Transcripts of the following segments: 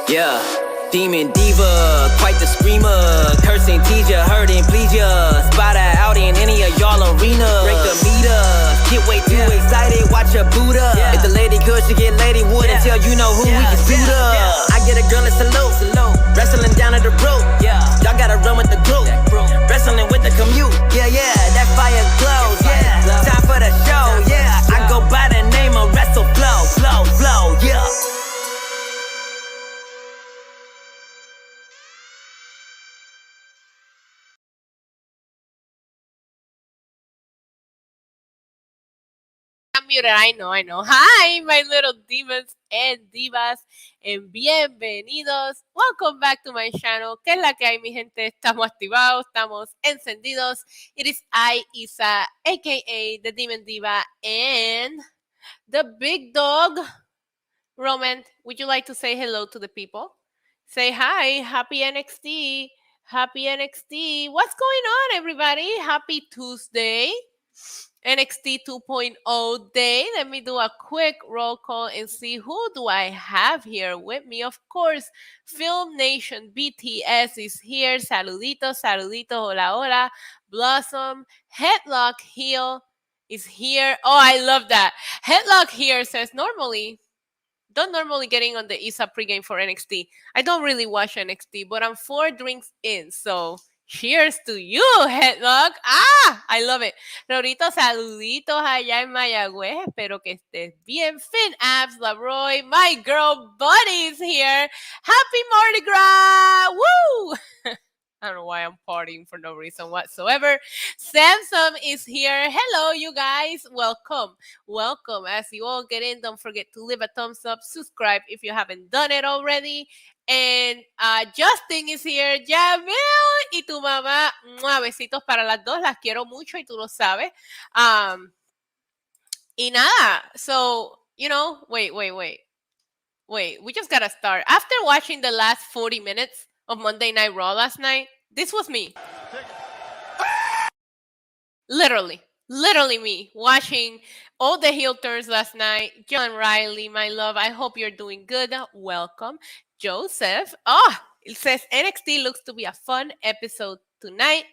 Yeah, demon diva, quite the screamer. Cursing, tease ya, hurting, please ya. Spot her out in any of y'all arena. Break the meter, get way too excited, watch her boot up. If the lady could, she get lady wood until you know who we can suit up. I get a girl a salute, wrestling down at the rope. Y'all gotta run with the group, wrestling with the commute. Yeah, that fire glows. Time for the show. I go by the name of Wrestle Flow. Yeah. I'm muted. I know. Hi, my little demons and divas, and bienvenidos. Welcome back to my channel. ¿Qué es la que hay, mi gente? Estamos activados, estamos encendidos. It is I, Isa, aka the Demon Diva, and the big dog. Roman, would you like to say hello to the people? Say hi. Happy NXT. Happy NXT. What's going on, everybody? Happy Tuesday. NXT 2.0 day. Let me do a quick roll call and see who do I have here with me. Of course, Film Nation BTS is here. Saluditos, hola, hola. Blossom, Headlock Heel is here. Oh, I love that. Headlock here says don't normally getting on the Isa pregame for NXT. I don't really watch NXT, but I'm 4 drinks in, so cheers to you, Headlock. I love it. Rorito, saluditos allá en Mayagüez. Espero que estés bien. Finn Abs, Labroy, my girl Buddy is here. Happy Mardi Gras! Woo! I don't know why I'm partying for no reason whatsoever. Samsung is here. Hello, you guys. Welcome. As you all get in, don't forget to leave a thumbs up, subscribe if you haven't done it already. And Justin is here. Jamil y tu mamá. Besitos para las dos. Las quiero mucho y tú lo sabes. Y nada. So, wait. We just gotta start. After watching the last 40 minutes of Monday Night Raw last night, this was me. Literally me watching all the heel turns last night. John Riley, my love, I hope you're doing good. Welcome. Joseph. It says NXT looks to be a fun episode tonight.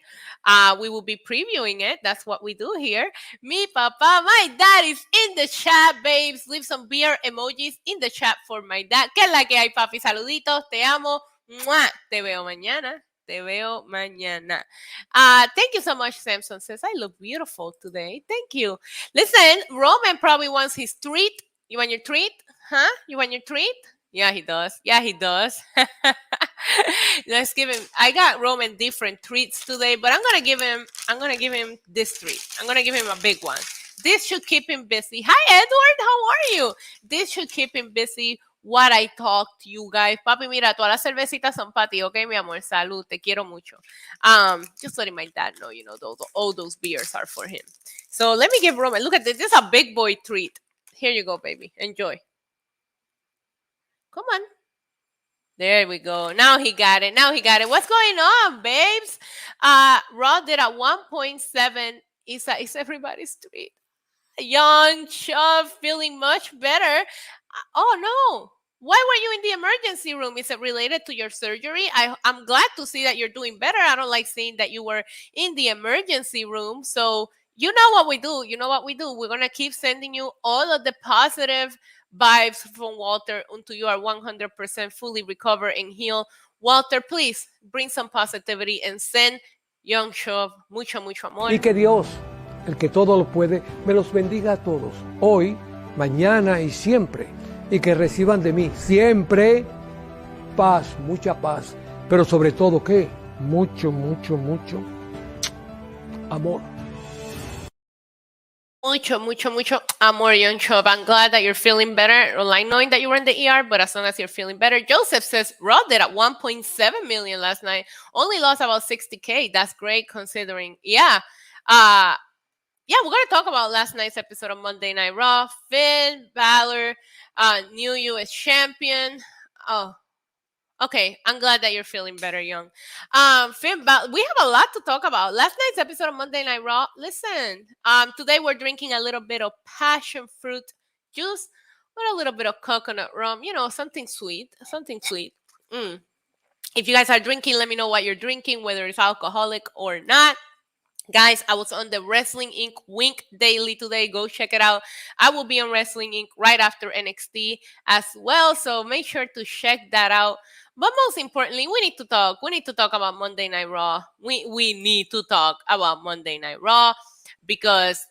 We will be previewing it. That's what we do here. Mi papa, my dad is in the chat, babes. Leave some beer emojis in the chat for my dad. ¿Qué es la que hay, papi? Saluditos, te amo. ¡Mua! Te veo mañana. Thank you so much, Samson says. I look beautiful today. Thank you. Listen, Roman probably wants his treat. You want your treat? Huh? You want your treat? Yeah, he does. Let's give him. I got Roman different treats today, but I'm gonna give him this treat. I'm gonna give him a big one. This should keep him busy. Hi, Edward. How are you? This should keep him busy what I talk to you guys. Papi, mira, todas las cervecitas son para ti, okay, mi amor? Salud, te quiero mucho. Just letting my dad know, all those beers are for him. So let me give Roman, look at this. This is a big boy treat. Here you go, baby. Enjoy. Come on. There we go. Now he got it. What's going on, babes? Raw did a 1.7. Is everybody's treat. Young Chubb feeling much better. Oh no. Why were you in the emergency room? Is it related to your surgery? I'm glad to see that you're doing better. I don't like seeing that you were in the emergency room. So you know what we do. We're going to keep sending you all of the positive vibes from Walter until you are 100% fully recovered and healed. Walter, please bring some positivity and send Young Chubb mucho amor. Y que Dios, el que todo lo puede, me los bendiga a todos, hoy, mañana y siempre. Y que reciban de mí siempre paz, mucha paz, pero sobre todo, ¿qué? Mucho amor. Mucho amor, Young Chubb. I'm glad that you're feeling better. Like knowing that you were in the ER, but as long as you're feeling better. Joseph says Raw did at 1.7 million last night. Only lost about 60K. That's great considering. Yeah, we're going to talk about last night's episode of Monday Night Raw. Finn Balor, new U.S. champion. Oh, okay. I'm glad that you're feeling better, Young. Finn Balor, we have a lot to talk about. Last night's episode of Monday Night Raw. Listen, today we're drinking a little bit of passion fruit juice with a little bit of coconut rum. Something sweet. If you guys are drinking, let me know what you're drinking, whether it's alcoholic or not. Guys, I was on the Wrestling Inc. Wink Daily today. Go check it out. I will be on Wrestling Inc. right after NXT as well. So make sure to check that out. But most importantly, we need to talk. We need to talk about Monday Night Raw. We need to talk about Monday Night Raw because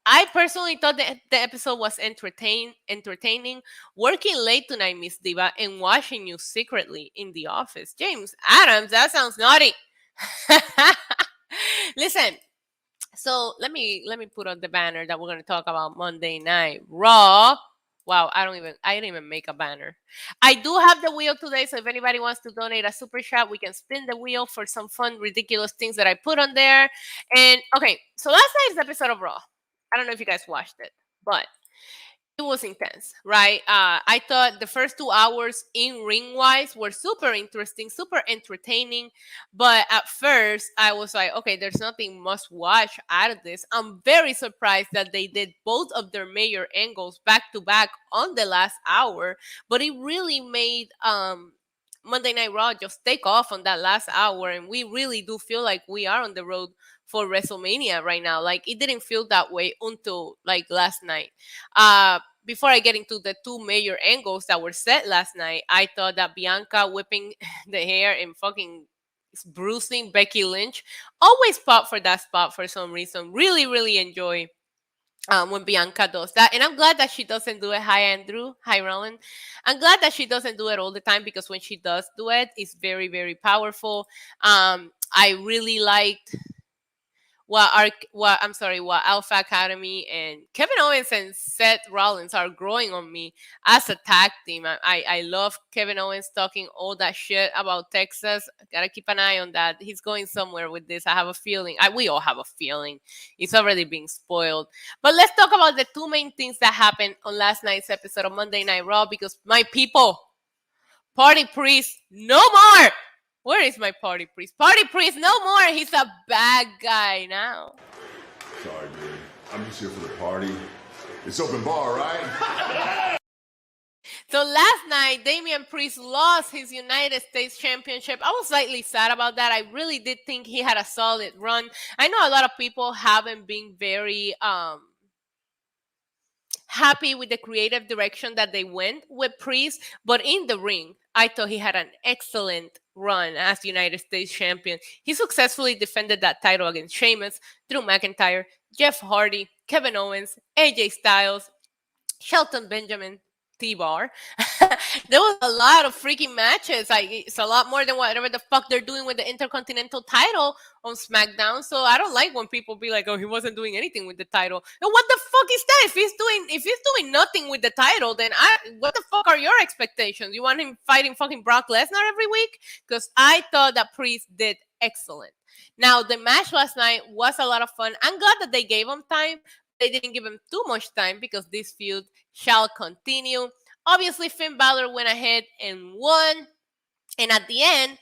I personally thought that the episode was entertaining. Working late tonight, Miss Diva, and watching you secretly in the office. James Adams, that sounds naughty. Listen, so let me put on the banner that we're gonna talk about Monday Night Raw. Wow, I didn't even make a banner. I do have the wheel today, so if anybody wants to donate a super chat, we can spin the wheel for some fun, ridiculous things that I put on there. And okay, so last night's episode of Raw. I don't know if you guys watched it, but it was intense, right? I thought the first 2 hours in ring wise were super interesting, super entertaining. But at first, I was like, okay, there's nothing must watch out of this. I'm very surprised that they did both of their major angles back to back on the last hour. But it really made Monday Night Raw just take off on that last hour. And we really do feel like we are on the road for WrestleMania right now. Like it didn't feel that way until like last night. Before I get into the two major angles that were set last night, I thought that Bianca whipping the hair and fucking bruising Becky Lynch always pop for that spot for some reason. Really, really enjoy when Bianca does that. And I'm glad that she doesn't do it. Hi, Andrew. Hi, Roland. I'm glad that she doesn't do it all the time because when she does do it, it's very, very powerful. I really liked what Alpha Academy and Kevin Owens and Seth Rollins are growing on me as a tag team. I love Kevin Owens talking all that shit about Texas. Gotta keep an eye on that. He's going somewhere with this. I have a feeling. We all have a feeling. It's already being spoiled. But let's talk about the two main things that happened on last night's episode of Monday Night Raw because my people, Party Priest, no more! Where is my Party Priest? Party Priest, no more. He's a bad guy now. Sorry, dude. I'm just here for the party. It's open bar, right? So last night, Damian Priest lost his United States Championship. I was slightly sad about that. I really did think he had a solid run. I know a lot of people haven't been very happy with the creative direction that they went with Priest, but in the ring, I thought he had an excellent run as United States champion. He successfully defended that title against Sheamus, Drew McIntyre, Jeff Hardy, Kevin Owens, AJ Styles, Shelton Benjamin, T-Bar. There was a lot of freaking matches. Like it's a lot more than whatever the fuck they're doing with the Intercontinental title on SmackDown. So I don't like when people be like, "Oh, he wasn't doing anything with the title." And what the fuck is that? If he's doing nothing with the title, then what the fuck are your expectations? You want him fighting fucking Brock Lesnar every week? Because I thought that Priest did excellent. Now the match last night was a lot of fun. I'm glad that they gave him time. They didn't give him too much time because this feud shall continue. Obviously, Finn Balor went ahead and won. And at the end,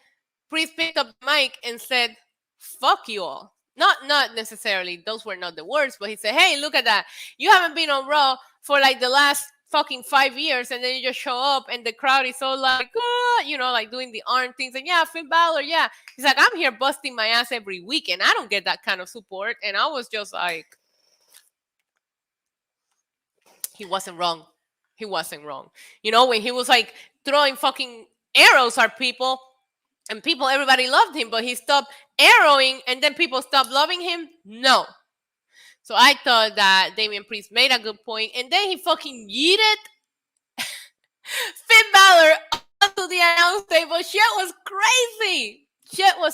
Priest picked up the mic and said, "Fuck you all." Not necessarily, those were not the words, but he said, "Hey, look at that. You haven't been on Raw for like the last fucking 5 years, and then you just show up and the crowd is all like, like doing the arm things. And yeah, Finn Balor, yeah." He's like, "I'm here busting my ass every week, and I don't get that kind of support." And I was just like, he wasn't wrong. He wasn't wrong. When he was like throwing fucking arrows at people and everybody loved him, but he stopped arrowing and then people stopped loving him. No. So I thought that Damian Priest made a good point, and then he fucking yeeted Finn Balor onto the announce table. Shit was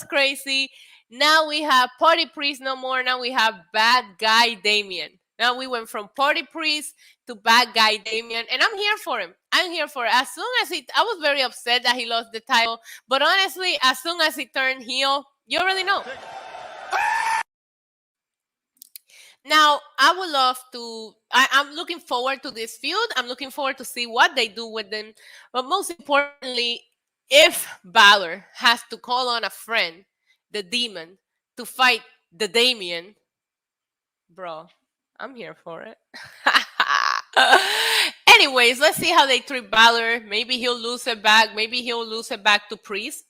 crazy. Now we have Party Priest no more. Now we have bad guy Damian. Now we went from Party Priest to bad guy Damian, and I'm here for him. As soon as I was very upset that he lost the title, but honestly, as soon as he turned heel, you already know. Now, I would love to, I'm looking forward to this feud. I'm looking forward to see what they do with them. But most importantly, if Balor has to call on a friend, the Demon, to fight the Damian, bro, I'm here for it. Anyways, let's see how they treat Balor. Maybe he'll lose it back. Maybe he'll lose it back to Priest.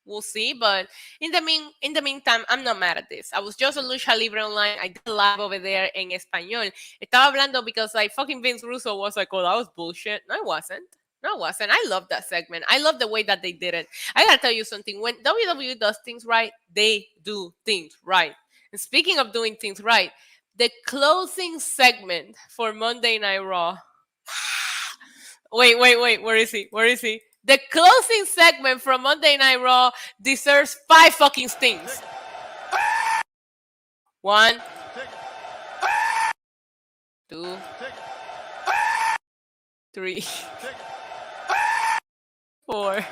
We'll see. But in the meantime, I'm not mad at this. I was just on Lucha Libre Online. I did a live over there en español. Estaba hablando because like fucking Vince Russo was like, oh, that was bullshit. No, it wasn't. No, it wasn't. I love that segment. I love the way that they did it. I gotta tell you something. When WWE does things right, they do things right. And speaking of doing things right, the closing segment for Monday Night Raw. Wait. Where is he? The closing segment from Monday Night Raw deserves 5 fucking stings. 1, 2, 3, 4.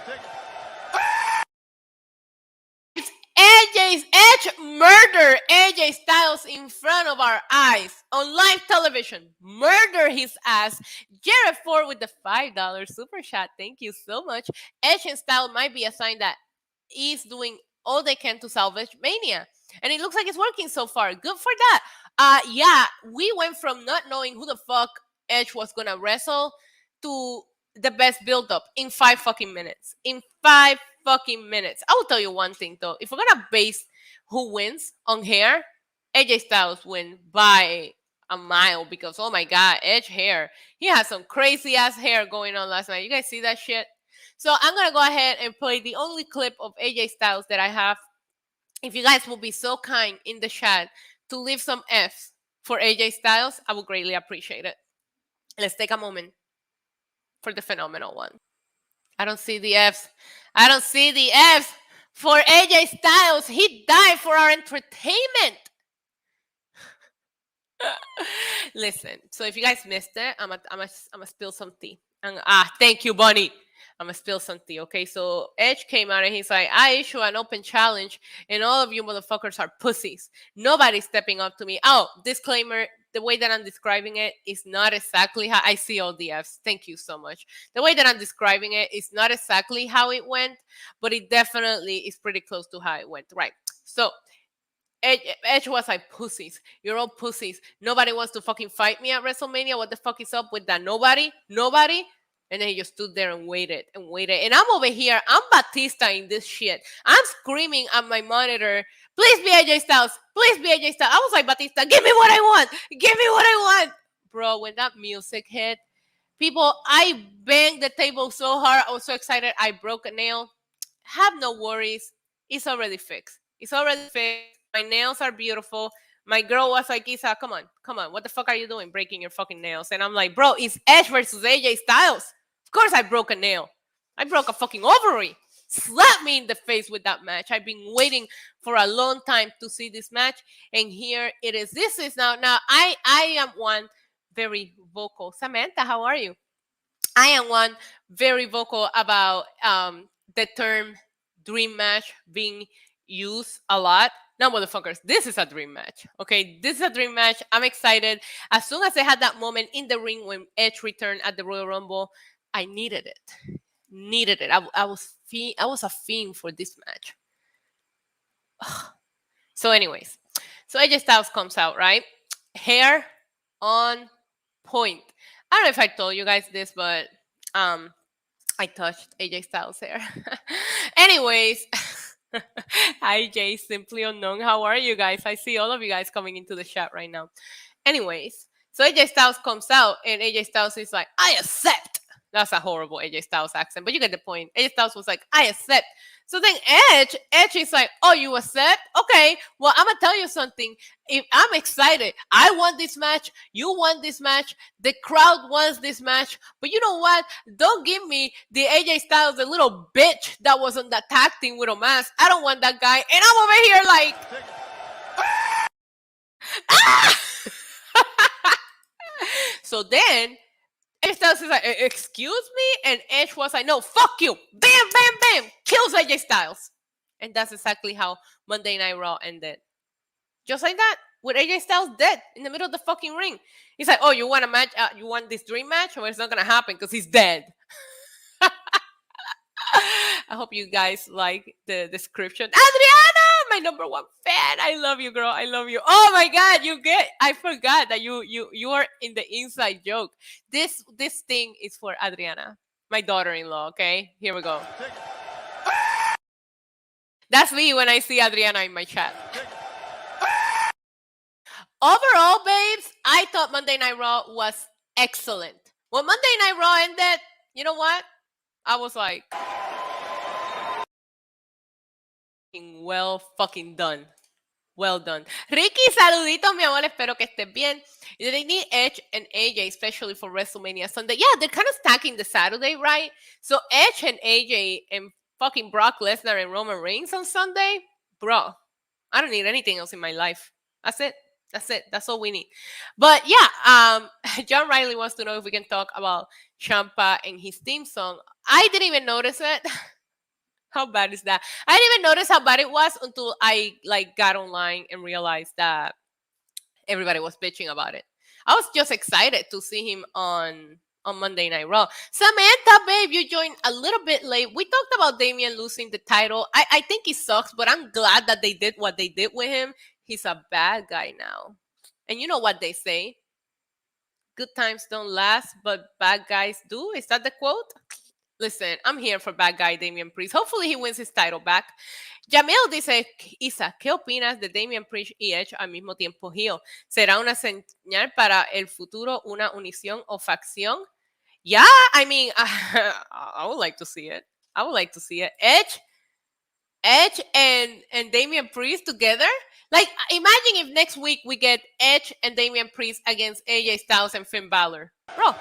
Edge murder AJ Styles in front of our eyes on live television. Murder his ass. Jared Ford with the $5 super chat. Thank you so much. Edge and Styles might be a sign that he's doing all they can to salvage Mania. And it looks like it's working so far. Good for that. Yeah, we went from not knowing who the fuck Edge was gonna wrestle to the best build-up in 5 fucking minutes. In 5 fucking minutes. I will tell you one thing though. If we're gonna base who wins on hair, AJ Styles win by a mile because oh my god, Edge hair. He had some crazy ass hair going on last night. You guys see that shit? So I'm gonna go ahead and play the only clip of AJ Styles that I have. If you guys will be so kind in the chat to leave some Fs for AJ Styles, I would greatly appreciate it. Let's take a moment for the phenomenal one. I don't see the Fs. I don't see the Fs for AJ Styles. He died for our entertainment. Listen, so if you guys missed it, I'm gonna spill some tea. Thank you, Bunny. I'm gonna spill some tea, okay? So Edge came out and he's like, I issue an open challenge and all of you motherfuckers are pussies. Nobody's stepping up to me. Oh, disclaimer, the way that I'm describing it is not exactly how I see all the Fs. Thank you so much. The way that I'm describing it is not exactly how it went, but it definitely is pretty close to how it went, right? So Edge was like, pussies. You're all pussies. Nobody wants to fucking fight me at WrestleMania. What the fuck is up with that? Nobody? And then he just stood there and waited. And I'm over here. I'm Batista in this shit. I'm screaming at my monitor, please be AJ Styles. Please be AJ Styles. I was like, Batista, give me what I want. Give me what I want. Bro, when that music hit, people, I banged the table so hard. I was so excited. I broke a nail. Have no worries. It's already fixed. My nails are beautiful. My girl was like, Isa, come on. What the fuck are you doing breaking your fucking nails? And I'm like, bro, it's Edge versus AJ Styles. Of course I broke a nail. I broke a fucking ovary. Slap me in the face with that match. I've been waiting for a long time to see this match. And here it is. This is now I am one very vocal. Samantha, how are you? I am one very vocal about the term dream match being used a lot. Now, motherfuckers, this is a dream match. Okay, this is a dream match. I'm excited. As soon as I had that moment in the ring when Edge returned at the Royal Rumble, I needed it. I was a fiend for this match. So, anyways, so AJ Styles comes out, right? Hair on point. I don't know if I told you guys this, but I touched AJ Styles' hair. Anyways. Hi, Jay, Simply Unknown. How are you guys? I see all of you guys coming into the chat right now. Anyways, so AJ Styles comes out and AJ Styles is like, I accept. That's a horrible AJ Styles accent, but you get the point. AJ Styles was like, I accept. So then Edge is like, oh, you accept? Okay, well, I'm going to tell you something. If I'm excited. I want this match. You want this match. The crowd wants this match. But you know what? Don't give me the AJ Styles, the little bitch that was on that tag team with a mask. I don't want that guy. And I'm over here like... ah! So then... AJ Styles is like, excuse me? And Edge was like, no, fuck you. Bam, bam, bam. Kills AJ Styles. And that's exactly how Monday Night Raw ended. Just like that. With AJ Styles dead in the middle of the fucking ring. He's like, oh, you want a match? You want this dream match? Well, it's not going to happen because he's dead. I hope you guys like the description. Adriana, my number one fan. I love you, girl. I love you. Oh my God, I forgot that you are in the inside joke. This thing is for Adriana, my daughter-in-law. Okay, here we go. That's me when I see Adriana in my chat. Overall, babes, I thought Monday Night Raw was excellent. When Monday Night Raw ended, you know what? I was like, well fucking done. Well done. Ricky, saluditos, mi amor. Espero que estés bien. They need Edge and AJ, especially for WrestleMania Sunday. Yeah, they're kind of stacking the Saturday, right? So Edge and AJ and fucking Brock Lesnar and Roman Reigns on Sunday? Bro, I don't need anything else in my life. That's it. That's it. That's all we need. But yeah, John Riley wants to know if we can talk about Ciampa and his theme song. I didn't even notice it. How bad is that? I didn't even notice how bad it was until I got online and realized that everybody was bitching about it. I was just excited to see him on Monday Night Raw. Samantha, babe, you joined a little bit late. We talked about Damian losing the title. I think he sucks, but I'm glad that they did what they did with him. He's a bad guy now. And you know what they say? Good times don't last, but bad guys do. Is that the quote? Listen, I'm here for bad guy Damian Priest. Hopefully he wins his title back. Jamil dice, Isa, ¿qué opinas de Damian Priest y Edge al mismo tiempo heel? ¿Será una señal para el futuro, una unición o facción? Yeah, I mean, I would like to see it. I would like to see it. Edge and Damian Priest together? Like, imagine if next week we get Edge and Damian Priest against AJ Styles and Finn Balor. Bro.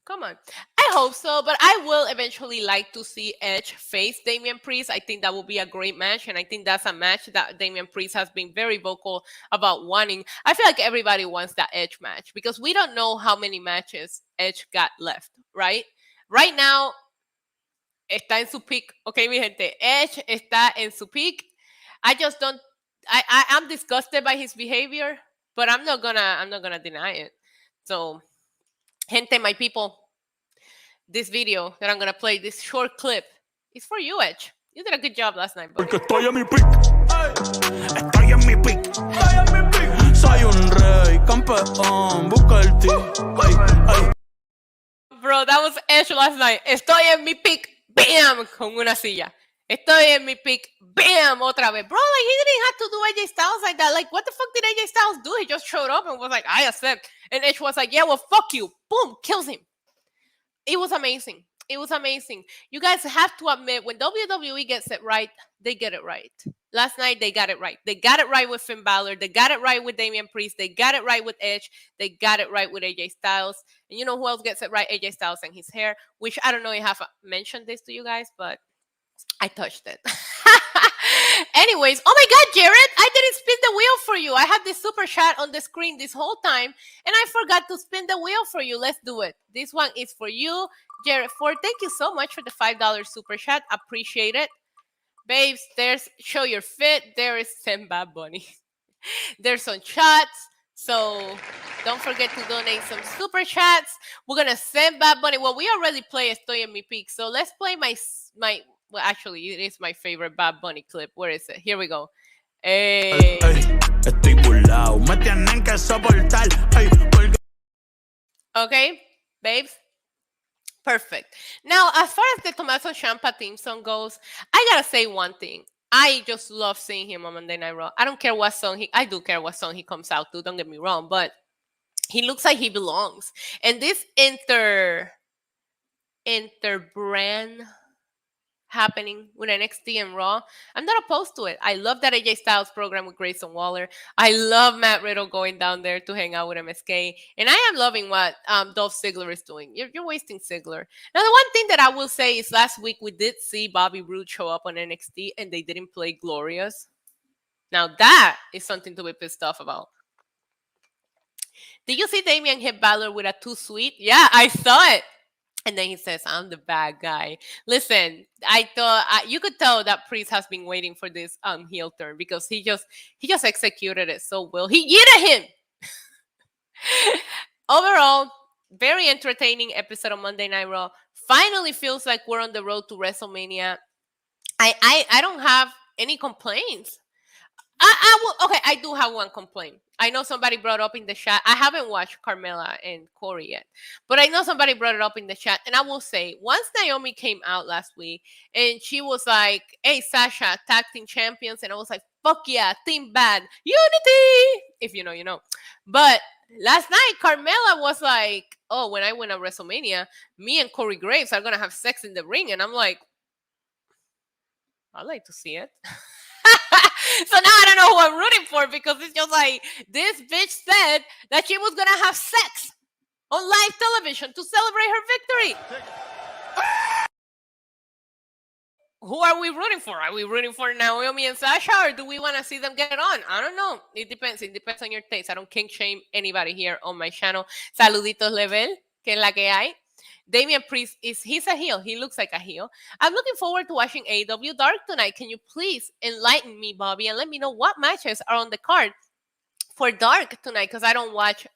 Come on. I hope so, but I will eventually like to see Edge face Damian Priest. I think that will be a great match, and I think that's a match that Damian Priest has been very vocal about wanting. I feel like everybody wants that Edge match because we don't know how many matches Edge got left, right? Right now, está en su peak. Okay, mi gente. Edge está en su peak. I just don't. I'm disgusted by his behavior, but I'm not gonna deny it. So, gente, my people, this video that I'm gonna play, this short clip, is for you, Edge. You did a good job last night, buddy. Porque estoy en mi pick. Estoy en mi pick. Soy un rey, campeón, busca el ti. Bro, that was Edge last night. Estoy en mi pick. Bam! Con una silla. Estoy en mi pick. Bam! Otra vez. Bro, like, he didn't have to do AJ Styles like that. Like, what the fuck did AJ Styles do? He just showed up and was like, I accept. And Edge was like, yeah, well, fuck you. Boom! Kills him. It was amazing. It was amazing. You guys have to admit, when WWE gets it right, they get it right. Last night, they got it right. They got it right with Finn Balor. They got it right with Damian Priest. They got it right with Edge. They got it right with AJ Styles. And you know who else gets it right? AJ Styles and his hair, which I don't know if I have mentioned this to you guys, but I touched it. Anyways, oh my God, Jared, I didn't spin the wheel for you. I had this super chat on the screen this whole time, and I forgot to spin the wheel for you. Let's do it. This one is for you, Jared Ford. Thank you so much for the $5 super chat. Appreciate it. Babes, there's Show Your Fit. There is Send Bad Bunny. There's some chats. So don't forget to donate some super chats. We're going to send Bad Bunny. Well, we already play Estoy en mi peak. So let's play my well, actually, it is my favorite Bad Bunny clip. Where is it? Here we go. Hey. Estoy burlao, me tienen que soportar. Okay, babes. Perfect. Now, as far as the Tommaso Ciampa theme song goes, I gotta say one thing. I just love seeing him on Monday Night Raw. I don't care what song I do care what song he comes out to, don't get me wrong, but he looks like he belongs. And this inter-brand happening with NXT and Raw, I'm not opposed to it. I love that AJ Styles program with Grayson Waller. I love Matt Riddle going down there to hang out with MSK. And I am loving what Dolph Ziggler is doing. You're wasting Ziggler. Now, the one thing that I will say is last week we did see Bobby Roode show up on NXT and they didn't play Glorious. Now, that is something to be pissed off about. Did you see Damian hit Balor with a too sweet? Yeah, I saw it. And then he says, I'm the bad guy. Listen, I thought you could tell that Priest has been waiting for this heel turn because he just executed it so well. He yeeted him. Overall, very entertaining episode of Monday Night Raw. Finally feels like we're on the road to WrestleMania. I don't have any complaints. I will, okay, I do have one complaint. I know somebody brought up in the chat. I haven't watched Carmella and Corey yet, but I know somebody brought it up in the chat. And I will say, once Naomi came out last week and she was like, "Hey, Sasha, tag team champions," and I was like, "Fuck yeah, team bad, unity." If you know, you know. But last night, Carmella was like, "Oh, when I win at WrestleMania, me and Corey Graves are gonna have sex in the ring," and I'm like, "I'd like to see it." So now I don't know who I'm rooting for, because it's just like, this bitch said that she was gonna have sex on live television to celebrate her victory. Who are we rooting for? Are we rooting for Naomi and Sasha, or do we want to see them get on? I don't know. It depends. It depends on your taste. I don't kink shame anybody here on my channel. Saluditos level, que es la que hay. Damian Priest he's a heel. He looks like a heel. I'm looking forward to watching AEW Dark tonight. Can you please enlighten me, Bobby, and let me know what matches are on the card for Dark tonight? Because I don't watch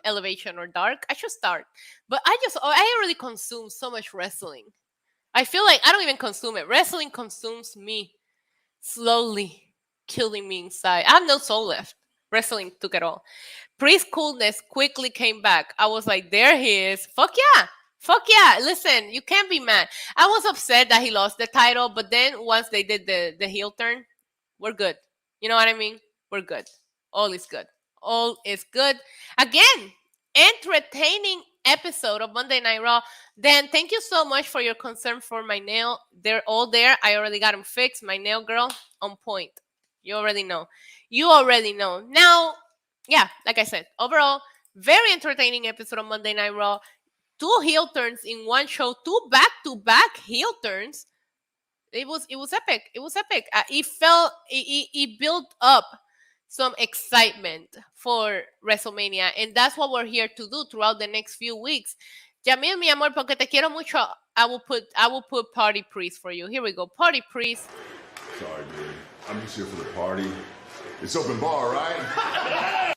Elevation or Dark. I should start. But I already consume so much wrestling. I feel like I don't even consume it. Wrestling consumes me slowly, killing me inside. I have no soul left. Wrestling took it all. Priest coolness quickly came back. I was like, there he is. Fuck yeah. Fuck yeah. Listen, you can't be mad. I was upset that he lost the title, but then once they did the heel turn, we're good. You know what I mean? We're good. All is good. All is good. Again, entertaining episode of Monday Night Raw. Dan, thank you so much for your concern for my nail. They're all there. I already got them fixed. My nail girl, on point. You already know. You already know. Now, yeah, like I said, overall, very entertaining episode of Monday Night Raw. 2 heel turns in one show, 2 back-to-back heel turns. It was epic. It was epic. It built up some excitement for WrestleMania, and that's what we're here to do throughout the next few weeks. Yamil, mi amor, porque te quiero mucho, I will put Party Priest for you. Here we go, Party Priest. Sorry, dude. I'm just here for the party. It's open bar, right?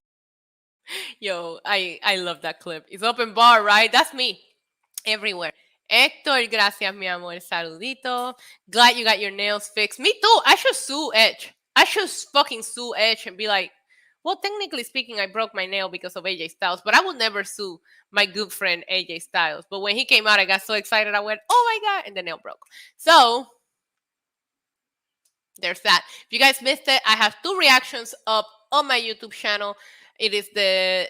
Yo, I love that clip. It's open bar, right? That's me. Everywhere. Hector, gracias, mi amor. Saludito. Glad you got your nails fixed. Me too. I should sue Edge. I should fucking sue Edge and be like, well, technically speaking, I broke my nail because of AJ Styles, but I would never sue my good friend AJ Styles. But when he came out, I got so excited. I went, oh my God, and the nail broke. So there's that. If you guys missed it, I have 2 reactions up on my YouTube channel. It is the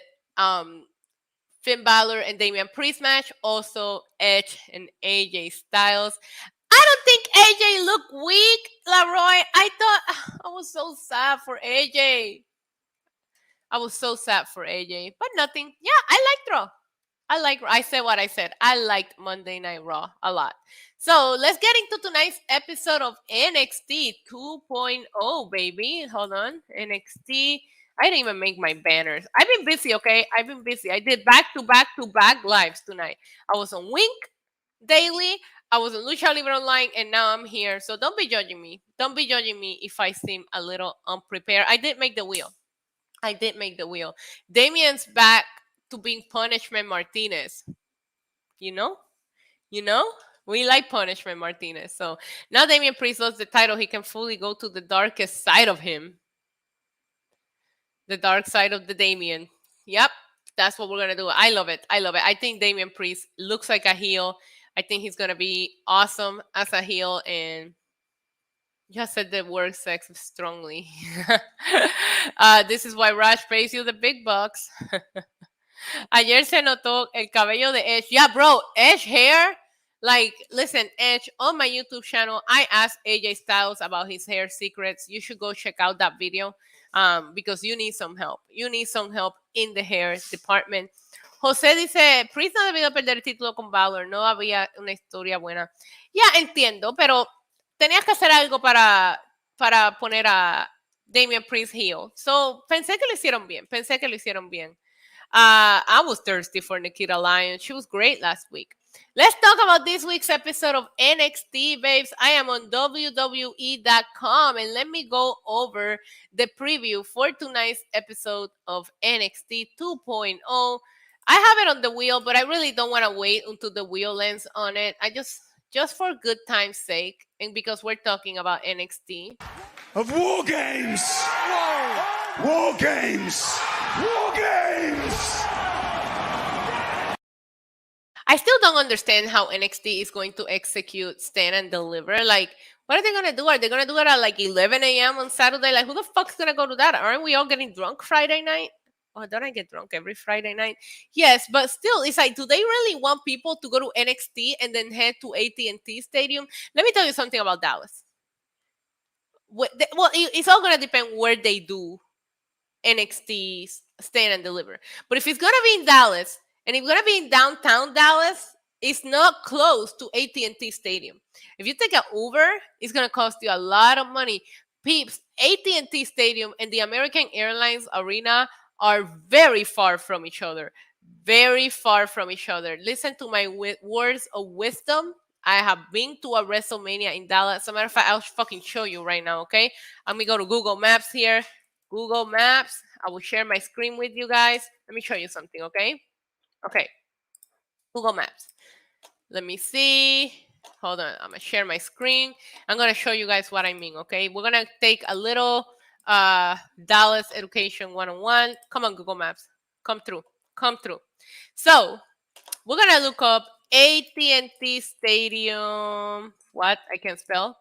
Finn Balor and Damian Priest match, also Edge and AJ Styles. I don't think AJ looked weak, Leroy. I thought I was so sad for AJ. I was so sad for AJ, but nothing. Yeah, I liked Raw. I said what I said. I liked Monday Night Raw a lot. So let's get into tonight's episode of NXT 2.0, baby. Hold on. NXT. I didn't even make my banners. I've been busy, okay? I've been busy. I did back-to-back lives tonight. I was on Wink Daily. I was on Lucha Libre Online, and now I'm here. So don't be judging me. Don't be judging me if I seem a little unprepared. I did make the wheel. Damian's back to being Punishment Martinez. You know? We like Punishment Martinez. So now Damian Priest lost the title. He can fully go to the darkest side of him. The dark side of the Damian. Yep, that's what we're going to do. I love it. I think Damian Priest looks like a heel. I think he's going to be awesome as a heel. And just said the word sex strongly. This is why Raj pays you the big bucks. Ayer se notó el cabello de Edge. Yeah, bro, Edge hair. Like, listen, Edge, on my YouTube channel, I asked AJ Styles about his hair secrets. You should go check out that video. Because you need some help. You need some help in the hair department. José dice, Priest no ha debido perder el título con Balor. No había una historia buena. Ya, entiendo, pero tenías que hacer algo para poner a Damian Priest heel. So, pensé que lo hicieron bien. I was thirsty for Nikita Lyons. She was great last week. Let's talk about this week's episode of NXT, babes. I am on WWE.com, and let me go over the preview for tonight's episode of NXT 2.0. I have it on the wheel, but I really don't want to wait until the wheel ends on it. I just just for good time's sake, and because we're talking about NXT, Of War Games! War Games! War Games! I still don't understand how NXT is going to execute Stand and Deliver. Like, what are they going to do? Are they going to do it at like 11 a.m. on Saturday? Like, who the fuck's going to go to that? Aren't we all getting drunk Friday night? Oh, don't I get drunk every Friday night? Yes, but still, it's like, do they really want people to go to NXT and then head to AT&T Stadium? Let me tell you something about Dallas. Well, it's all going to depend where they do NXT Stand and Deliver. But if it's going to be in Dallas, and if it's going to be in downtown Dallas, it's not close to AT&T Stadium. If you take an Uber, it's going to cost you a lot of money. Peeps, AT&T Stadium and the American Airlines Arena are very far from each other. Very far from each other. Listen to my words of wisdom. I have been to a WrestleMania in Dallas. As a matter of fact, I'll fucking show you right now, okay? I'm going to go to Google Maps here. Google Maps. I will share my screen with you guys. Let me show you something, okay? Okay. Google Maps. Let me see. Hold on. I'm going to share my screen. I'm going to show you guys what I mean, okay? We're going to take a little Dallas Education 101. Come on, Google Maps. Come through. Come through. So, we're going to look up AT&T Stadium. What? I can't spell.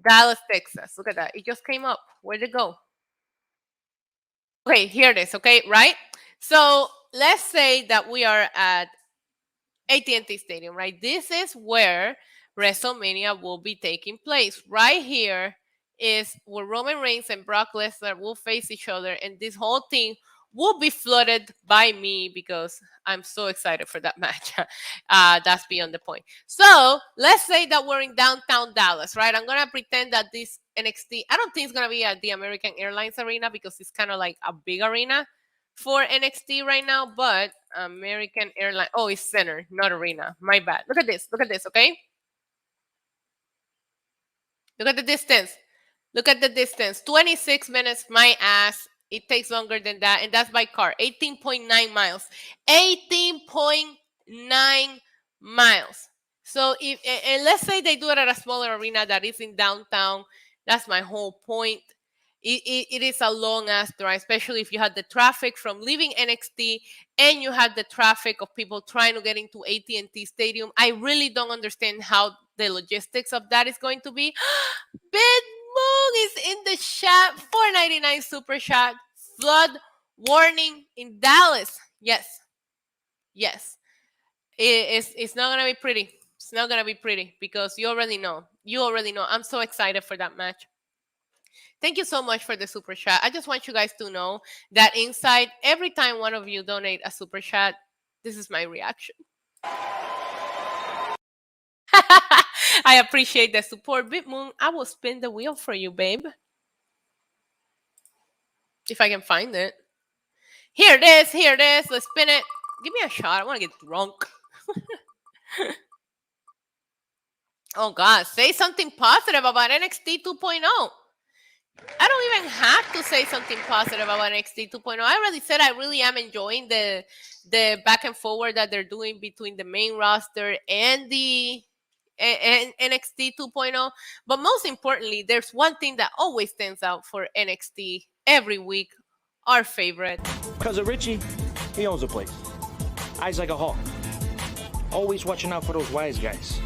Dallas, Texas. Look at that. It just came up. Where'd it go? Okay, here it is, okay, right? So let's say that we are at AT&T Stadium, right? This is where WrestleMania will be taking place. Right here is where Roman Reigns and Brock Lesnar will face each other, and this whole thing will be flooded by me because I'm so excited for that match. That's beyond the point. So let's say that we're in downtown Dallas, right? I'm going to pretend that this NXT, I don't think it's going to be at the American Airlines Arena because it's kind of like a big arena for NXT right now, but American Airlines, oh, it's center, not arena. My bad. Look at this, okay? Look at the distance. Look at the distance. 26 minutes, my ass. It takes longer than that, and that's by car. 18.9 miles. 18.9 miles. So and let's say they do it at a smaller arena that is in downtown. That's my whole point. It is a long ass drive, especially if you had the traffic from leaving NXT and you had the traffic of people trying to get into AT&T Stadium. I really don't understand how the logistics of that is going to be. Bid Moon is in the chat. $4.99 super chat. Flood warning in Dallas. Yes. It's not gonna be pretty. It's not gonna be pretty because you already know. I'm so excited for that match. Thank you so much for the super chat. I just want you guys to know that inside, every time one of you donate a super chat, this is my reaction. I appreciate the support. Big Moon, I will spin the wheel for you, babe. If I can find it. Here it is. Let's spin it. Give me a shot. I want to get drunk. Oh, God. Say something positive about NXT 2.0. I don't even have to say something positive about NXT 2.0. I already said I really am enjoying the back and forward that they're doing between the main roster and the NXT 2.0. But most importantly, there's one thing that always stands out for NXT every week. Our favorite. Because of Richie, he owns the place. Eyes like a hawk. Always watching out for those wise guys.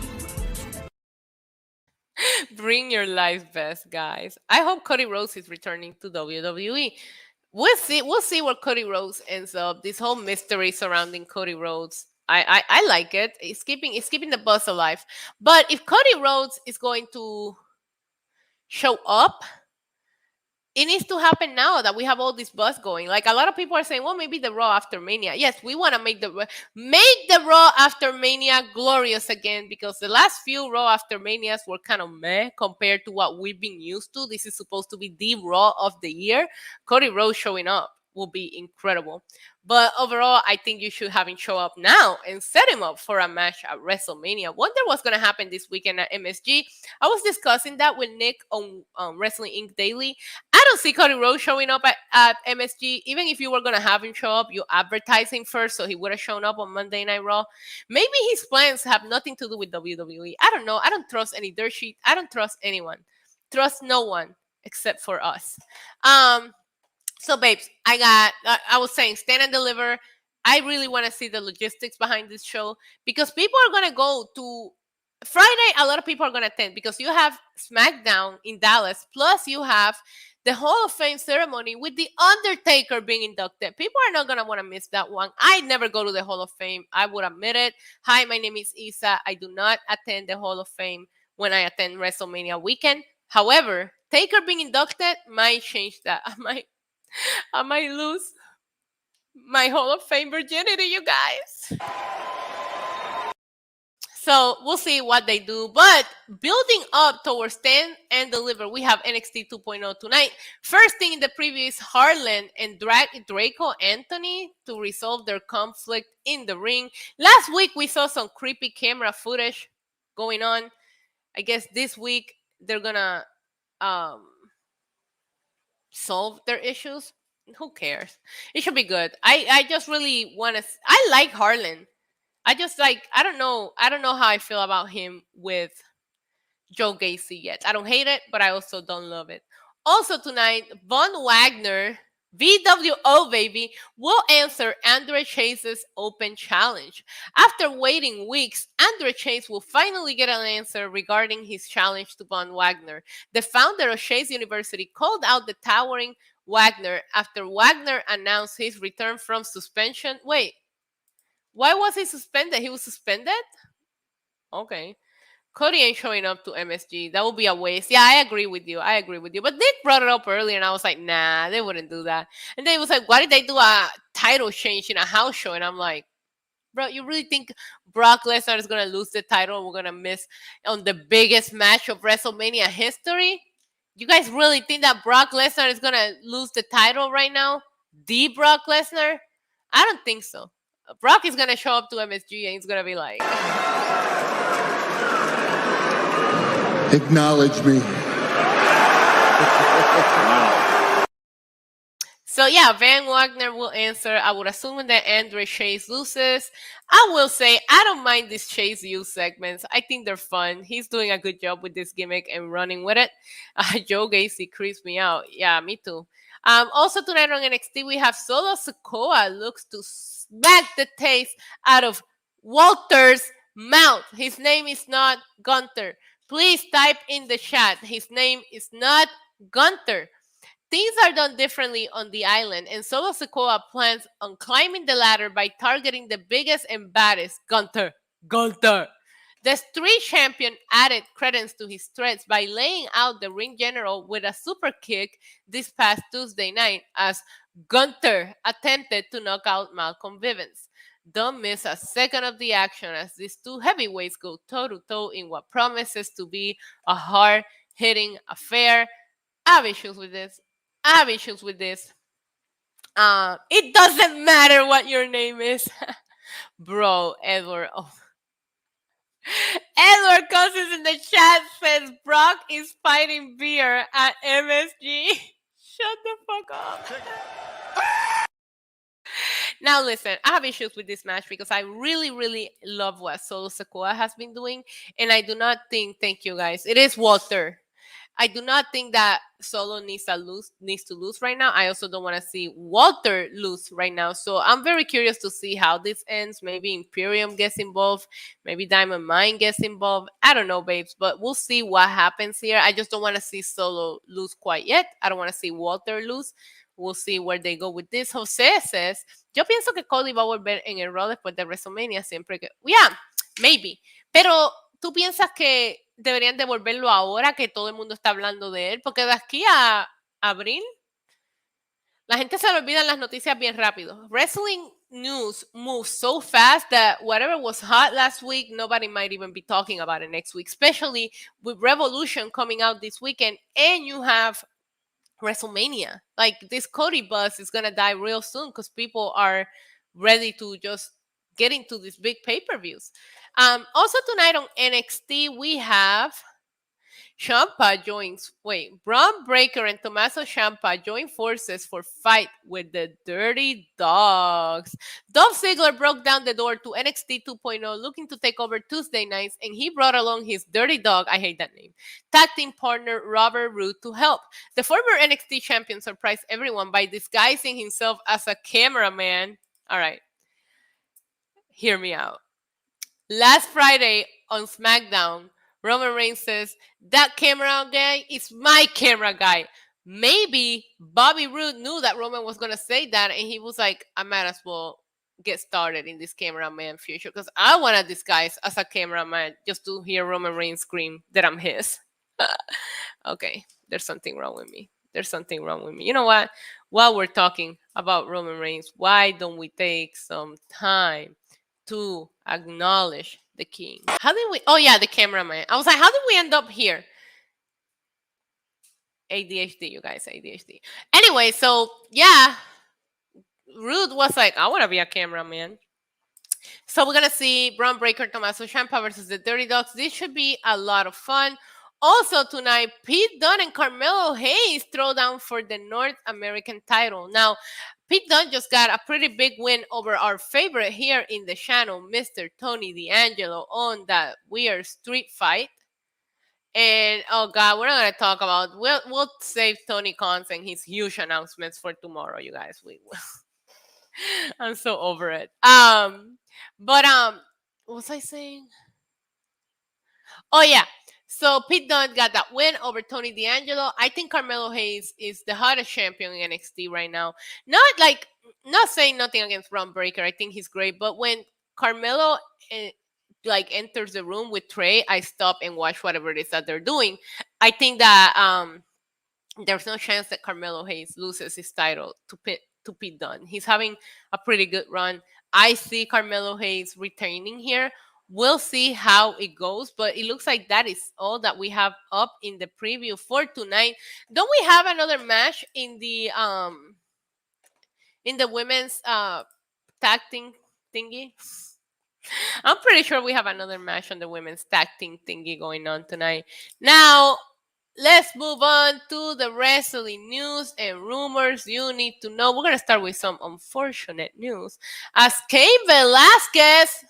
Bring your life best, guys. I hope Cody Rhodes is returning to WWE. We'll see where Cody Rhodes ends up. This whole mystery surrounding Cody Rhodes. I like it. It's keeping the buzz alive. But if Cody Rhodes is going to show up, it needs to happen now that we have all this buzz going. Like a lot of people are saying, well, maybe the Raw after Mania. Yes, we want to make the Raw after Mania glorious again because the last few Raw after Manias were kind of meh compared to what we've been used to. This is supposed to be the Raw of the year. Cody Rhodes showing up will be incredible. But overall, I think you should have him show up now and set him up for a match at WrestleMania. Wonder what's going to happen this weekend at MSG. I was discussing that with Nick on Wrestling Inc. Daily. I don't see Cody Rhodes showing up at MSG. Even if you were going to have him show up, you advertise him first, so he would have shown up on Monday Night Raw. Maybe his plans have nothing to do with WWE. I don't know. I don't trust any dirt sheet. I don't trust anyone. Trust no one except for us. So, babes, I was saying, stand and deliver. I really want to see the logistics behind this show because people are going to go to Friday. A lot of people are going to attend because you have SmackDown in Dallas, plus you have the Hall of Fame ceremony with The Undertaker being inducted. People are not going to want to miss that one. I never go to the Hall of Fame. I would admit it. Hi, my name is Isa. I do not attend the Hall of Fame when I attend WrestleMania weekend. However, Taker being inducted might change that. I might lose my Hall of Fame virginity, you guys. So we'll see what they do. But building up towards Stand and Deliver, we have NXT 2.0 tonight. First thing in the preview is Harlan and Draco Anthony to resolve their conflict in the ring. Last week, we saw some creepy camera footage going on. I guess this week, they're going to solve their issues. Who cares? It should be good. I just really want to. I like Harlan. I don't know how I feel about him with Joe Gacy yet. I don't hate it, but I also don't love it. Also tonight, Von Wagner, VWO baby, will answer Andre Chase's open challenge. After waiting weeks, Andre Chase will finally get an answer regarding his challenge to Von Wagner. The founder of Chase University called out the towering Wagner after Wagner announced his return from suspension. Wait, why was he suspended? He was suspended? Okay. Cody ain't showing up to MSG. That would be a waste. Yeah, I agree with you. But Nick brought it up earlier, and I was like, nah, they wouldn't do that. And then he was like, why did they do a title change in a house show? And I'm like, bro, you really think Brock Lesnar is going to lose the title and we're going to miss on the biggest match of WrestleMania history? You guys really think that Brock Lesnar is going to lose the title right now? The Brock Lesnar? I don't think so. Brock is going to show up to MSG and he's going to be like, acknowledge me. So yeah, Van Wagner will answer. I would assume that Andre Chase loses. I will say I don't mind these Chase U segments. I think they're fun. He's doing a good job with this gimmick and running with it. Joe Gacy creeps me out. Yeah, me too. Also tonight on NXT, we have Solo Sikoa looks to smack the taste out of Walter's mouth. His name is not Gunther. Please type in the chat. His name is not Gunther. Things are done differently on the island, and Solo Sikoa plans on climbing the ladder by targeting the biggest and baddest, Gunther. The street champion added credence to his threats by laying out the ring general with a super kick this past Tuesday night as Gunther attempted to knock out Malcolm Bivens. Don't miss a second of the action as these two heavyweights go toe-to-toe in what promises to be a hard-hitting affair. I have issues with this. It doesn't matter what your name is. Bro, Edward. Oh. Edward Cousins in the chat says Brock is fighting beer at MSG. Shut the fuck up. Now listen, I have issues with this match because I really, really love what Solo Sikoa has been doing. And I do not think, thank you guys, it is Walter. I do not think that Solo needs to lose right now. I also don't want to see Walter lose right now. So I'm very curious to see how this ends. Maybe Imperium gets involved. Maybe Diamond Mine gets involved. I don't know, babes. But we'll see what happens here. I just don't want to see Solo lose quite yet. I don't want to see Walter lose. We'll see where they go with this. Jose says, yo pienso que Cody va a volver en el Raw después de WrestleMania siempre que... Yeah, maybe. Pero ¿tú piensas que deberían devolverlo ahora que todo el mundo está hablando de él? Porque de aquí a abril, la gente se le olvidan las noticias bien rápido. Wrestling news moves so fast that whatever was hot last week, nobody might even be talking about it next week, especially with Revolution coming out this weekend and you have WrestleMania. Like, this Cody buzz is going to die real soon because people are ready to just get into these big pay-per-views. Also tonight on NXT, we have Braun Breaker and Tommaso Ciampa join forces for fight with the Dirty Dogs. Dolph Ziggler broke down the door to NXT 2.0 looking to take over Tuesday nights, and he brought along his Dirty Dog, I hate that name, tag team partner Robert Roode to help. The former NXT champion surprised everyone by disguising himself as a cameraman. All right, hear me out. Last Friday on SmackDown, Roman Reigns says, that camera guy is my camera guy. Maybe Bobby Roode knew that Roman was going to say that, and he was like, I might as well get started in this cameraman future because I want to disguise as a cameraman just to hear Roman Reigns scream that I'm his. Okay, there's something wrong with me. There's something wrong with me. You know what? While we're talking about Roman Reigns, why don't we take some time to acknowledge the king? How did we? Oh yeah, the cameraman. I was like, how did we end up here? ADHD, you guys, ADHD. Anyway, so yeah, Rude was like, I want to be a cameraman. So we're gonna see Braun Breaker, Tommaso Ciampa versus the Dirty Dogs. This should be a lot of fun. Also tonight, Pete Dunne and Carmelo Hayes throw down for the North American title. Now, Pete Dunne just got a pretty big win over our favorite here in the channel, Mr. Tony D'Angelo, on that weird street fight. And oh god, we're not gonna talk about. We'll save Tony Khan's and his huge announcements for tomorrow, you guys. We will. I'm so over it. But what was I saying? Oh yeah. So Pete Dunne got that win over Tony D'Angelo. I think Carmelo Hayes is the hottest champion in NXT right now. Not saying nothing against Braun Breaker. I think he's great, but when Carmelo enters the room with Trey, I stop and watch whatever it is that they're doing. I think that there's no chance that Carmelo Hayes loses his title to Pete Dunne. He's having a pretty good run. I see Carmelo Hayes retaining here. We'll see how it goes, but it looks like that is all that we have up in the preview for tonight. Don't we have another match in the women's tag team thingy? I'm pretty sure we have another match on the women's tag team thingy going on tonight. Now, let's move on to the wrestling news and rumors you need to know. We're going to start with some unfortunate news. As Cain Velasquez,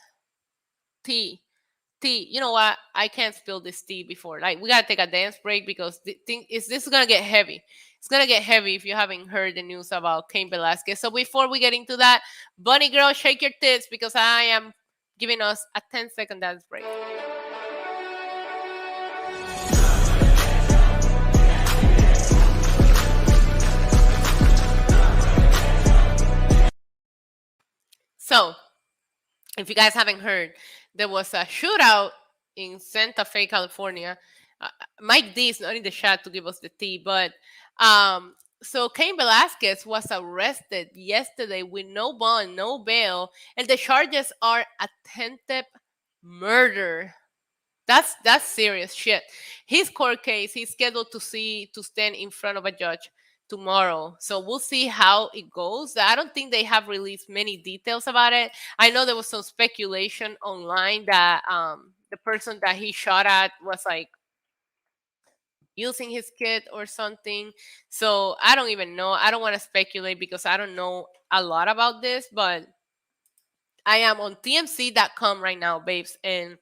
you know what? I can't spill this tea before. Like, we got to take a dance break because this is going to get heavy. It's going to get heavy if you haven't heard the news about Cain Velasquez. So before we get into that, Bunny Girl, shake your tits because I am giving us a 10-second dance break. So, if you guys haven't heard, there was a shootout in Santa Fe, California. Mike D is not in the chat to give us the tea, but so Cain Velasquez was arrested yesterday with no bond, no bail, and the charges are attempted murder. That's serious shit. His court case, he's scheduled to stand in front of a judge tomorrow. So we'll see how it goes. I don't think they have released many details about it. I know there was some speculation online that the person that he shot at was like using his kid or something. So I don't even know. I don't want to speculate because I don't know a lot about this, but I am on TMC.com right now, babes, and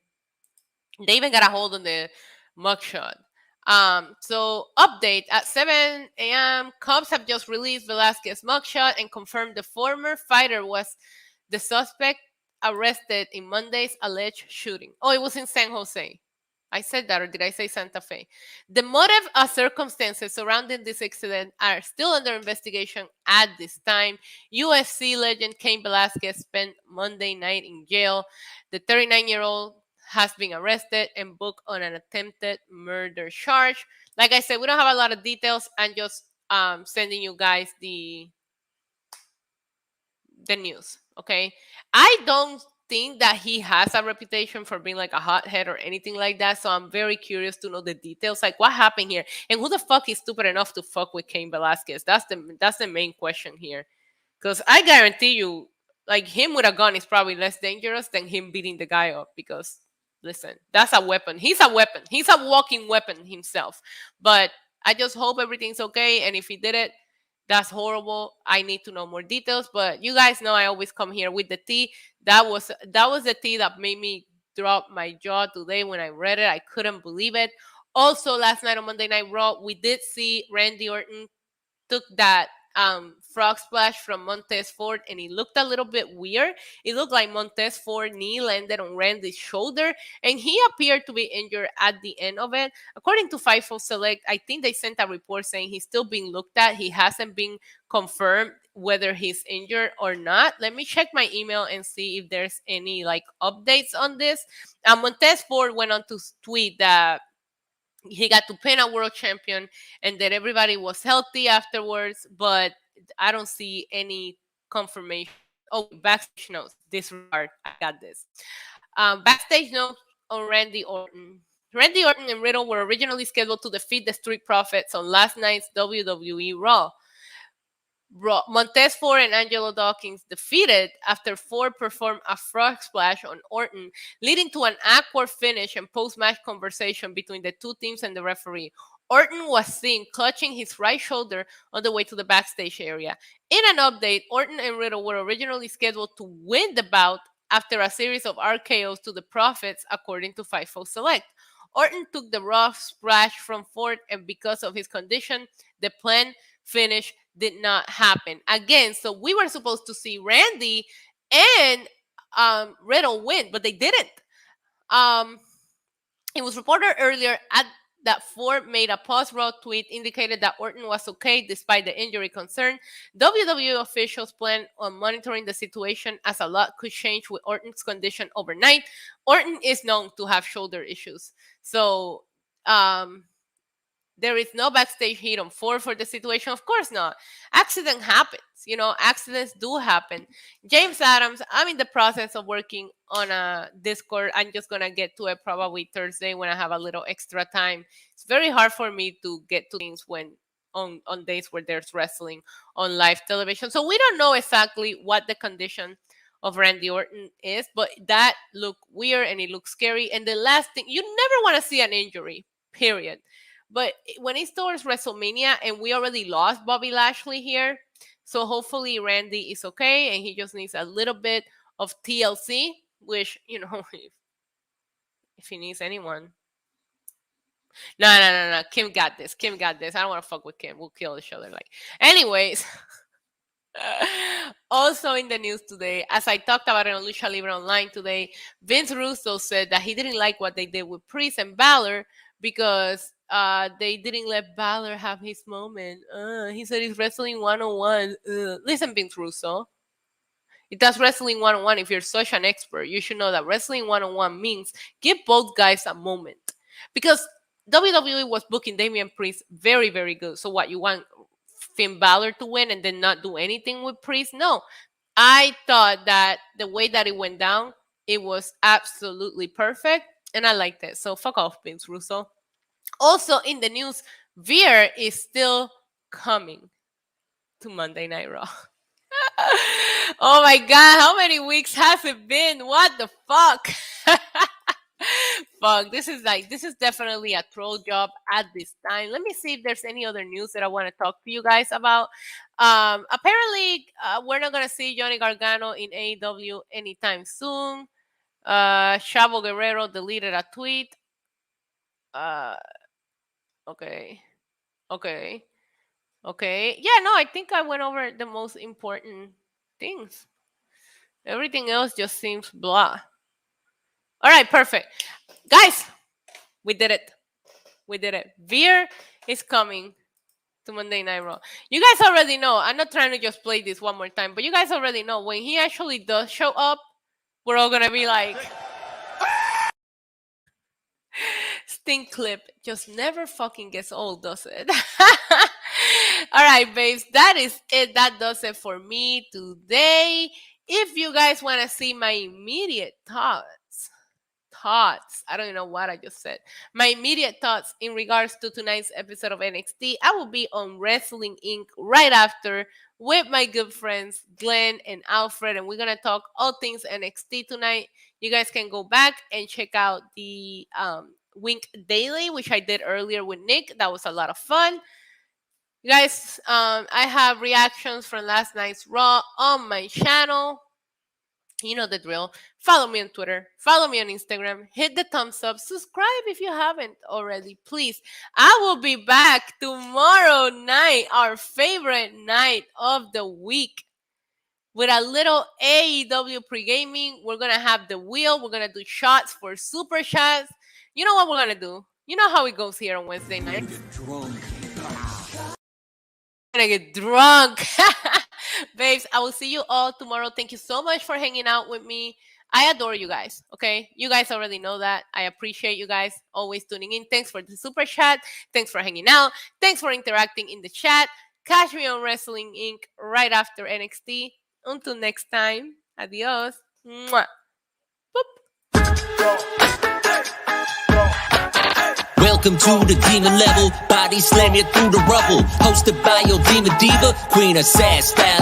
they even got a hold on the mugshot. So update at 7 a.m. Cops have just released Velasquez mugshot and confirmed the former fighter was the suspect arrested in Monday's alleged shooting. Oh, it was in San Jose. I said that, or did I say Santa Fe? The motive or circumstances surrounding this accident are still under investigation at this time. UFC legend Cain Velasquez spent Monday night in jail. The 39-year-old has been arrested and booked on an attempted murder charge. Like I said, we don't have a lot of details. I'm just sending you guys the news, okay? I don't think that he has a reputation for being like a hothead or anything like that, so I'm very curious to know the details, like what happened here and who the fuck is stupid enough to fuck with Cain Velasquez. That's the main question here, because I guarantee you, like, him with a gun is probably less dangerous than him beating the guy up, because listen, that's a weapon. He's a weapon. He's a walking weapon himself. But I just hope everything's okay. And if he did it, that's horrible. I need to know more details. But you guys know I always come here with the tea. That was the tea that made me drop my jaw today when I read it. I couldn't believe it. Also, last night on Monday Night Raw, we did see Randy Orton took that frog splash from Montez Ford, and it looked a little bit weird. It looked like Montez Ford knee landed on Randy's shoulder, and he appeared to be injured at the end of it. According to FIFO Select, I think they sent a report saying he's still being looked at. He hasn't been confirmed whether he's injured or not. Let me check my email and see if there's any like updates on this. Montez Ford went on to tweet that he got to pin a world champion and that everybody was healthy afterwards, but I don't see any confirmation. Oh, backstage notes. Disregard. I got this. Backstage notes on Randy Orton. Randy Orton and Riddle were originally scheduled to defeat the Street Profits on last night's WWE Raw. Montez Ford and Angelo Dawkins defeated after Ford performed a frog splash on Orton, leading to an awkward finish and post-match conversation between the two teams and the referee. Orton was seen clutching his right shoulder on the way to the backstage area. In an update, Orton and Riddle were originally scheduled to win the bout after a series of RKOs to the Profits, according to FIFO Select. Orton took the rough splash from Ford, and because of his condition, the planned finish did not happen. Again, so we were supposed to see Randy and Riddle win, but they didn't. It was reported earlier that Ford made a post-Raw tweet indicated that Orton was okay despite the injury concern. WWE officials plan on monitoring the situation as a lot could change with Orton's condition overnight. Orton is known to have shoulder issues. So, there is no backstage heat on Ford for the situation. Of course not. Accident happens. Accidents do happen. James Adams, I'm in the process of working on a Discord. I'm just going to get to it probably Thursday when I have a little extra time. It's very hard for me to get to things when on days where there's wrestling on live television. So we don't know exactly what the condition of Randy Orton is, but that looked weird and it looks scary. And the last thing, you never want to see an injury, period. But when it's towards WrestleMania, and we already lost Bobby Lashley here, so hopefully Randy is okay, and he just needs a little bit of TLC, which, if he needs anyone. No. Kim got this. I don't want to fuck with Kim. We'll kill each other. Anyways. Also in the news today, as I talked about it on Lucha Libre Online today, Vince Russo said that he didn't like what they did with Priest and Balor because they didn't let Balor have his moment. He said it's wrestling 101. Listen, Vince Russo. It does wrestling 101. If you're such an expert, you should know that wrestling 101 means give both guys a moment. Because WWE was booking Damian Priest very, very good. So what, you want Finn Balor to win and then not do anything with Priest? No. I thought that the way that it went down, it was absolutely perfect. And I liked it. So fuck off, Vince Russo. Also in the news, Veer is still coming to Monday Night Raw. Oh my God, how many weeks has it been? What the fuck? Fuck, this is definitely a troll job at this time. Let me see if there's any other news that I want to talk to you guys about. Apparently, we're not going to see Johnny Gargano in AEW anytime soon. Chavo Guerrero deleted a tweet. Okay. Yeah, no, I think I went over the most important things. Everything else just seems blah. All right, perfect. Guys, we did it. Veer is coming to Monday Night Raw. You guys already know. I'm not trying to just play this one more time, but you guys already know when he actually does show up, we're all going to be like... Sting clip just never fucking gets old, does it? All right, babes, that is it. That does it for me today. If you guys want to see my immediate thoughts, I don't even know what I just said. My immediate thoughts in regards to tonight's episode of NXT, I will be on Wrestling Inc. right after with my good friends Glenn and Alfred, and we're going to talk all things NXT tonight. You guys can go back and check out the Wink Daily, which I did earlier with Nick. That was a lot of fun. You guys, I have reactions from last night's Raw on my channel. You know the drill. Follow me on Twitter. Follow me on Instagram. Hit the thumbs up. Subscribe if you haven't already, please. I will be back tomorrow night, our favorite night of the week, with a little AEW pre-gaming. We're going to have the wheel. We're going to do shots for super chats. You know what we're going to do? You know how it goes here on Wednesday nights. Gonna get drunk. Babes, I will see you all tomorrow. Thank you so much for hanging out with me. I adore you guys, okay? You guys already know that. I appreciate you guys always tuning in. Thanks for the super chat. Thanks for hanging out. Thanks for interacting in the chat. Catch me on Wrestling Inc. right after NXT. Until next time, adios. Mwah. Welcome to the demon level. Body slam you through the rubble. Hosted by your demon diva, Queen of Sad Style.